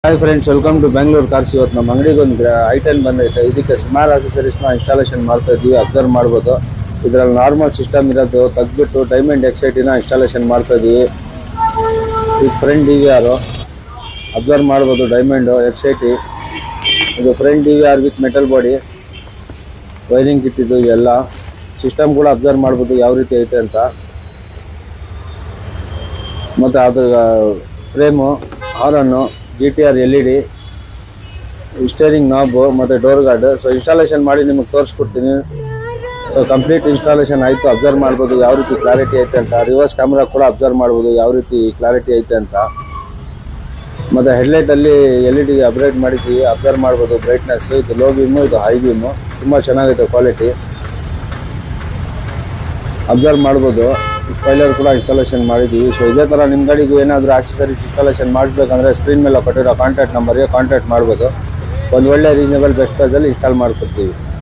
Hi friends, welcome to Bengaluru cars. ಇವತ್ತು ನಮ್ಮ ಅಂಗಡಿಗೆ ಒಂದು ಐಟನ್ ಬಂದೈತೆ. ಇದಕ್ಕೆ ಸುಮಾರು ಅಸೆಸರೀಸ್ನ ಇನ್ಸ್ಟಾಲೇಷನ್ ಮಾಡ್ತಾ ಇದ್ದೀವಿ. ಅಬ್ಸರ್ವ್ ಮಾಡ್ಬೋದು. ಇದರಲ್ಲಿ ನಾರ್ಮಲ್ ಸಿಸ್ಟಮ್ ಇರೋದು ತೆಗ್ದುಬಿಟ್ಟು ಡೈಮಂಡ್ ಎಕ್ಸೈಟಿನ ಇನ್ಸ್ಟಾಲೇಷನ್ ಮಾಡ್ತಾ ಇದ್ದೀವಿ. ಇದು front D V R observe ಮಾಡ್ಬೋದು. ಡೈಮಂಡು ಎಕ್ಸೈಟಿ ಇದು front D V R with metal body wiring ಕಿಟ್ಟಿದ್ದು. ಎಲ್ಲ ಸಿಸ್ಟಮ್ ಕೂಡ ಅಬ್ಸರ್ವ್ ಮಾಡ್ಬೋದು ಯಾವ ರೀತಿ ಐತೆ ಅಂತ. ಮತ್ತು ಅದ್ರ ಫ್ರೇಮು, ಹಾರನ್ನು, GTR LED, ಸ್ಟೇರಿಂಗ್ ನಾಬು ಮತ್ತು ಡೋರ್ ಗಾರ್ಡ್. ಸೊ ಇನ್ಸ್ಟಾಲೇಷನ್ ಮಾಡಿ ನಿಮಗೆ ತೋರಿಸ್ಕೊಡ್ತೀನಿ. ಸೊ ಕಂಪ್ಲೀಟ್ ಇನ್ಸ್ಟಾಲೇಷನ್ ಆಯಿತು. ಅಬ್ಸರ್ವ್ ಮಾಡ್ಬೋದು ಯಾವ ರೀತಿ ಕ್ಲಾರಿಟಿ ಐತೆ ಅಂತ. ರಿವರ್ಸ್ ಕ್ಯಾಮ್ರಾ ಕೂಡ ಅಬ್ಸರ್ವ್ ಮಾಡ್ಬೋದು ಯಾವ ರೀತಿ ಕ್ಲಾರಿಟಿ ಐತೆ ಅಂತ. ಮತ್ತು ಹೆಡ್ಲೈಟಲ್ಲಿ LED ಅಪ್ಗ್ರೇಡ್ ಮಾಡಿದ್ದೀವಿ. ಅಬ್ಸರ್ವ್ ಮಾಡ್ಬೋದು ಬ್ರೈಟ್ನೆಸ್. ಇದು ಲೋ ಬೀಮು, ಇದು ಹೈ ಬೀಮು. ತುಂಬ ಚೆನ್ನಾಗಿದೆ ಕ್ವಾಲಿಟಿ. ಅಬ್ಸರ್ವ್ ಮಾಡ್ಬೋದು. ಸ್ಪೈಲರ್ ಕೂಡ ಇನ್ಸ್ಟಾಲೇಷನ್ ಮಾಡಿದ್ದೀವಿ. ಸೊ ಇದೇ ಥರ ನಿಮ್ಮ ಗಾಡಿಗೂ ಏನಾದರೂ ಆಕ್ಸೆಸರೀಸ್ ಇನ್ಸ್ಟಾಲೇಷನ್ ಮಾಡಿಸ್ಬೇಕಂದ್ರೆ ಸ್ಕ್ರೀನ್ ಮೇಲೆ ಕೊಟ್ಟಿರೋ ಕಾಂಟ್ಯಾಕ್ಟ್ ನಂಬರ್ಗೆ ಕಾಂಟ್ಯಾಕ್ಟ್ ಮಾಡ್ಬೋದು. ಒಂದು ಒಳ್ಳೆ ರೀಸನೇಬಲ್ ಬೆಸ್ಟ್ ಪ್ರೈಸಲ್ಲಿ ಇನ್ಸ್ಟಾಲ್ ಮಾಡ್ಕೊಡ್ತೀವಿ.